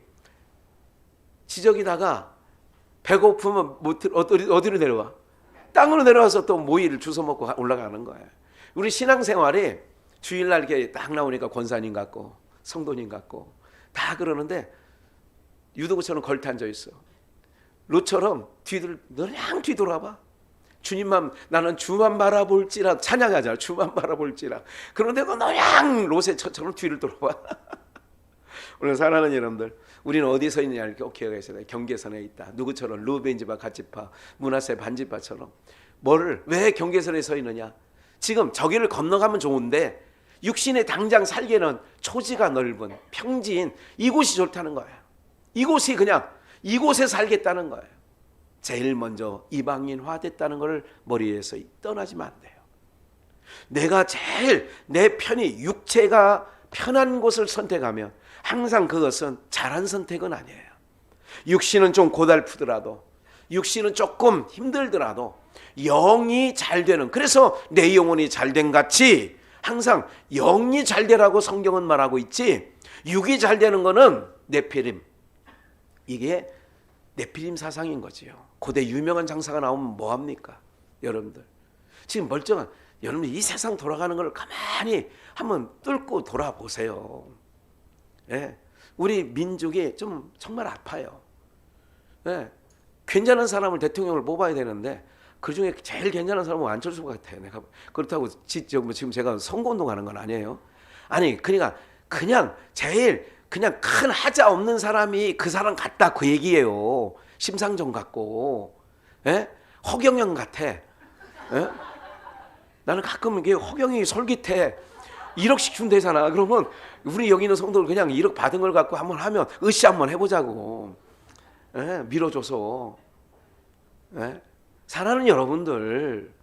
지저귀다가 배고프면 어디로 내려와? 땅으로 내려와서 또 모이를 주워 먹고 올라가는 거예요. 우리 신앙생활에 주일날 이렇게 딱 나오니까 권사님 같고 성도님 같고 다 그러는데 유도구처럼 걸터 앉아 있어. 롯처럼 그냥 뒤돌아봐. 주님만 나는 주만 바라볼지라 찬양하잖아. 주만 바라볼지라. 그런데 그냥 롯처럼 뒤를 돌아봐. 오늘 사랑하는 여러분들, 우리는 어디서 있느냐 이렇게 기억하셔야 돼요. 경계선에 있다. 누구처럼 루벤지파, 갓지파, 므낫세 반지파처럼. 왜 경계선에 서 있느냐? 지금 저기를 건너가면 좋은데 육신의 당장 살기에는 초지가 넓은 평지인 이곳이 좋다는 거예요. 이곳에 살겠다는 거예요. 제일 먼저 이방인화 됐다는 것을 머리에서 떠나지면 안 돼요. 내가 제일 내 편이 육체가 편한 곳을 선택하면 항상 그것은 잘한 선택은 아니에요. 육신은 좀 고달프더라도 육신은 조금 힘들더라도 영이 잘 되는, 그래서 내 영혼이 잘된 같이 항상 영이 잘 되라고 성경은 말하고 있지, 육이 잘 되는 거는 네피림, 이게 네피림 사상인 거지요. 고대 유명한 장사가 나오면 뭐합니까? 여러분들 지금 멀쩡한 여러분 이 세상 돌아가는 걸 가만히 한번 뚫고 돌아보세요. 예. 우리 민족이 좀 정말 아파요. 네. 괜찮은 사람을 대통령을 뽑아야 되는데 그 중에 제일 괜찮은 사람은 안철수 같아요. 내가 그렇다고 지금 제가 선거운동하는 건 아니에요. 아니 그러니까 그냥 제일 그냥 큰 하자 없는 사람이 그 사람 같다 그 얘기예요. 심상정 같고, 예? 허경영 같아. 예? 나는 가끔 이게 허경영이 솔깃해. 1억씩 준대잖아. 그러면 우리 여기 있는 성도들 그냥 1억 받은 걸 갖고 한번 하면 으쌰 한번 해보자고. 예? 밀어줘서. 예? 사랑하는 여러분들,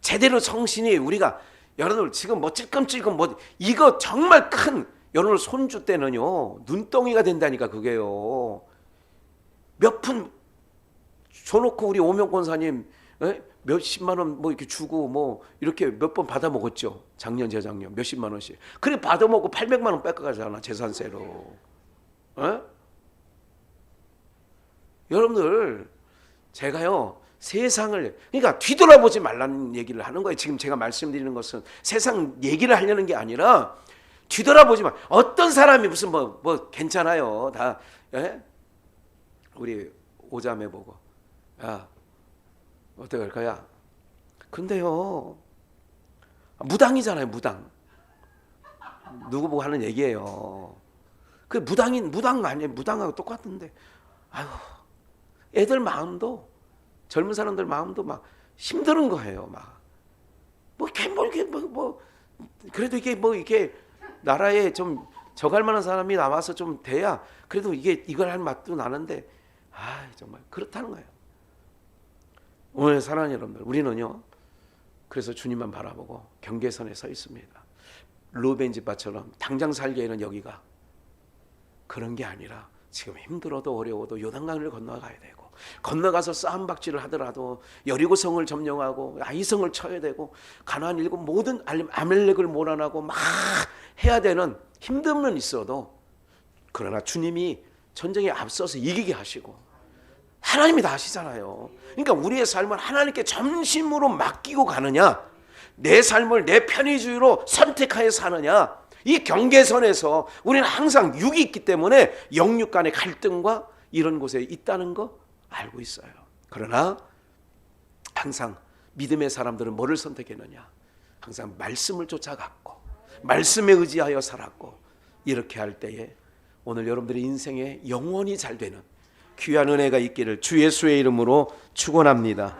제대로 성신이 우리가 여러분들 지금 뭐 찔끔찔끔 뭐 이거 정말 큰 여러분들 손주 때는요 눈덩이가 된다니까 그게요. 몇 푼 줘놓고 우리 오명 권사님 몇십만 원 뭐 이렇게 주고 뭐 이렇게 몇 번 받아 먹었죠. 작년 재작년 몇십만 원씩. 그래 받아 먹고 800만 원 뺏어가잖아 재산세로. 여러분들 제가요 세상을 그러니까 뒤돌아보지 말라는 얘기를 하는 거예요. 지금 제가 말씀드리는 것은 세상 얘기를 하려는 게 아니라 뒤돌아보지 마. 어떤 사람이 무슨 뭐 괜찮아요 다. 우리 오자매 보고 야 어떻게 할 거야? 근데요 무당이잖아요. 무당 누구 보고 하는 얘기예요. 그 무당 아니에요. 무당하고 똑같은데 아유 애들 마음도 젊은 사람들 마음도 막 힘드는 거예요. 그래도 이게 뭐 이게 나라에 좀 저갈 만한 사람이 나와서 좀 돼야 그래도 이걸 할 맛도 나는데 정말 그렇다는 거예요. 오늘 사랑하는 여러분들, 우리는요 그래서 주님만 바라보고 경계선에 서 있습니다. 루벤 집밭처럼 당장 살기에는 여기가 그런 게 아니라 지금 힘들어도 어려워도 요단강을 건너가야 되고 건너가서 싸움박질을 하더라도 여리고성을 점령하고 아이성을 쳐야 되고 가나안 일곱 모든 아멜렉을 몰아내고 막 해야 되는 힘듦은 있어도 그러나 주님이 전쟁에 앞서서 이기게 하시고 하나님이 다 하시잖아요. 그러니까 우리의 삶을 하나님께 전심으로 맡기고 가느냐 내 삶을 내 편의주의로 선택하여 사느냐 이 경계선에서 우리는 항상 육이 있기 때문에 영육 간의 갈등과 이런 곳에 있다는 거 알고 있어요. 그러나 항상 믿음의 사람들은 뭐를 선택했느냐 항상 말씀을 쫓아갔고 말씀에 의지하여 살았고 이렇게 할 때에 오늘 여러분들의 인생에 영원히 잘 되는 귀한 은혜가 있기를 주 예수의 이름으로 축원합니다.